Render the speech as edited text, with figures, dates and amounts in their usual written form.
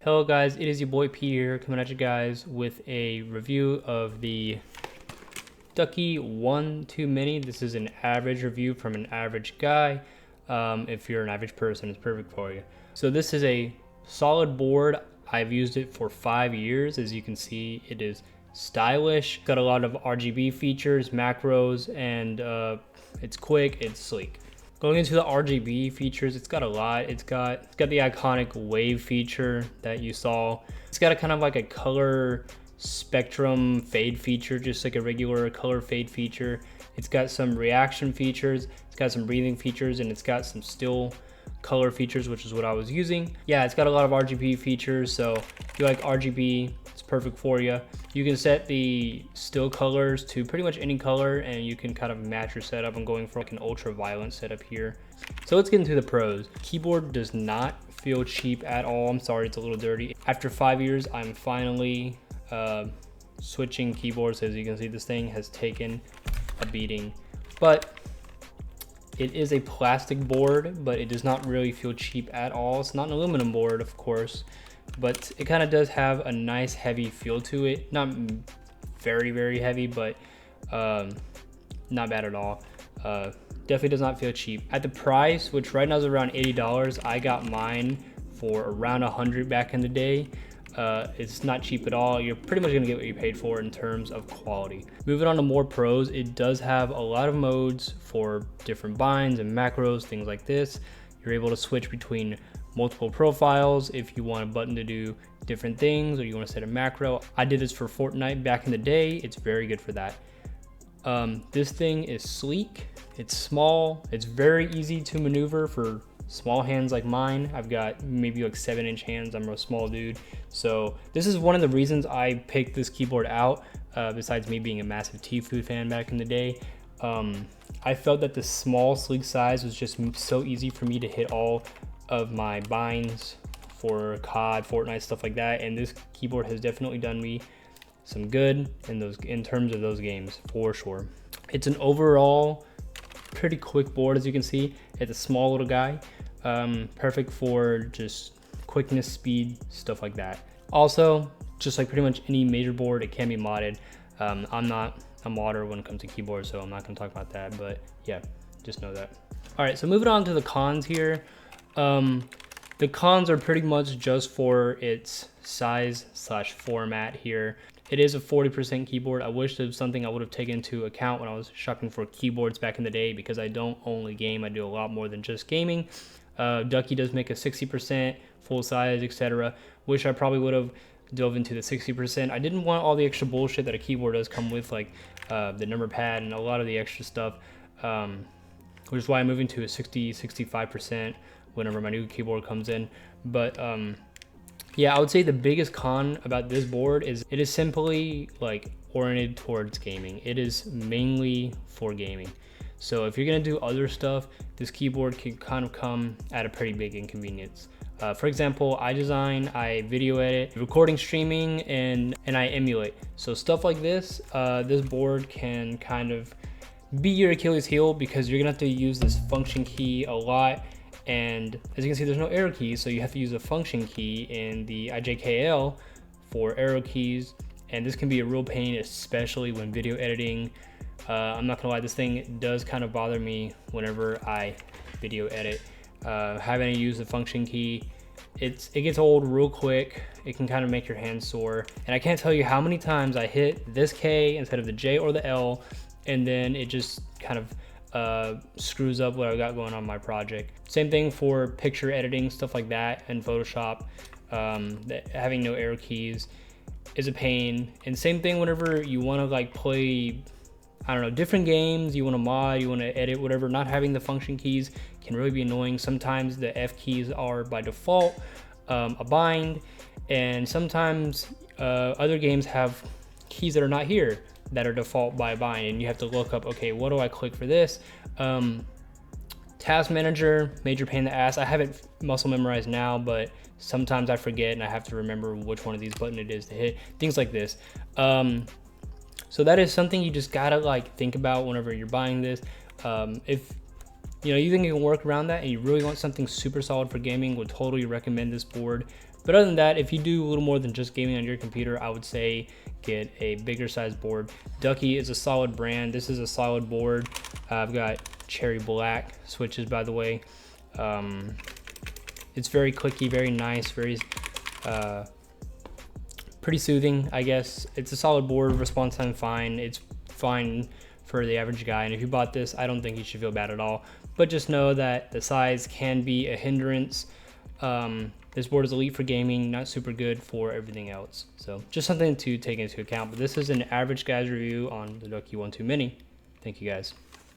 Hello guys, it is your boy P here, coming at you guys with a review of the Ducky 1-2 Mini. This is an average review from an average guy. If you're an average person, it's perfect for you. So this is a solid board. I've used it for 5 years. As you can see, it is stylish. Got a lot of RGB features, macros, and it's quick, it's sleek. Going into the RGB features, it's got a lot. It's got the iconic wave feature that you saw. It's got a kind of like a color spectrum fade feature, just like a regular color fade feature. It's got some reaction features, it's got some breathing features, and it's got some still color features, which is what I was using. Yeah, it's got a lot of RGB features, so if you like RGB, it's perfect for you. You can set the still colors to pretty much any color, and you can kind of match your setup. I'm going for like an ultraviolet setup here. So let's get into the pros. Keyboard does not feel cheap at all. I'm sorry, it's a little dirty. After 5 years, I'm finally switching keyboards. As you can see, this thing has taken a beating, but it is a plastic board, but it does not really feel cheap at all. It's not an aluminum board, of course, but it kind of does have a nice heavy feel to it. Not very, very heavy, but not bad at all. Definitely does not feel cheap. At the price, which right now is around $80, I got mine for around $100 back in the day. It's not cheap at all. You're pretty much gonna get what you paid for in terms of quality. Moving on to more pros, it does have a lot of modes for different binds and macros, things like this. You're able to switch between multiple profiles if you want a button to do different things, or you want to set a macro. I did this for Fortnite back in the day. It's very good for that. This thing is sleek, it's small, it's very easy to maneuver for small hands like mine. I've got maybe like 7-inch hands. I'm a small dude. So this is one of the reasons I picked this keyboard out, besides me being a massive T-Food fan back in the day. I felt that the small sleek size was just so easy for me to hit all of my binds for COD, Fortnite, stuff like that. And this keyboard has definitely done me some good in terms of those games, for sure. It's an overall pretty quick board, as you can see. It's a small little guy, perfect for just quickness, speed, stuff like that. Also, just like pretty much any major board, it can be modded. I'm not a modder when it comes to keyboards, so I'm not gonna talk about that, but yeah, just know that. All right, so moving on to the cons here. The cons are pretty much just for its size / format here. It is a 40% keyboard. I wish it was something I would have taken into account when I was shopping for keyboards back in the day, because I don't only game, I do a lot more than just gaming. Ducky does make a 60% full size, etc. Wish I probably would have dove into the 60%. I didn't want all the extra bullshit that a keyboard does come with, like the number pad and a lot of the extra stuff, which is why I'm moving to a 65% whenever my new keyboard comes in. But yeah, I would say the biggest con about this board is it is simply like oriented towards gaming. It is mainly for gaming. So if you're gonna do other stuff, this keyboard can kind of come at a pretty big inconvenience. For example, I design, I video edit, recording, streaming, and I emulate. So stuff like this, this board can kind of be your Achilles heel, because you're gonna have to use this function key a lot. And as you can see, there's no arrow keys, so you have to use a function key in the IJKL for arrow keys. And this can be a real pain, especially when video editing. I'm not gonna lie, this thing does kind of bother me whenever I video edit. Having to use the function key, it gets old real quick. It can kind of make your hands sore. And I can't tell you how many times I hit this K instead of the J or the L, and then it just kind of screws up what I got going on my project. Same thing for picture editing, stuff like that, and Photoshop. Having no arrow keys is a pain. And same thing whenever you want to like play, I don't know, different games, you want to mod, you want to edit, whatever. Not having the function keys can really be annoying. Sometimes the F keys are by default a bind, and sometimes other games have keys that are not here that are default by bind, and you have to look up, okay, what do I click for this? Task manager, major pain in the ass. I have it muscle memorized now, but sometimes I forget and I have to remember which one of these buttons it is to hit, things like this. So that is something you just gotta like think about whenever you're buying this. If you think you can work around that and you really want something super solid for gaming, would totally recommend this board. But other than that, if you do a little more than just gaming on your computer, I would say get a bigger size board. Ducky is a solid brand. This is a solid board. I've got cherry black switches, by the way. It's very clicky, very nice, very pretty soothing, I guess. It's a solid board, response time fine. It's fine for the average guy, and if you bought this, I don't think you should feel bad at all. But just know that the size can be a hindrance. This board is elite for gaming, not super good for everything else. So just something to take into account. But this is an average guy's review on the Ducky 1-2 Mini. Thank you guys.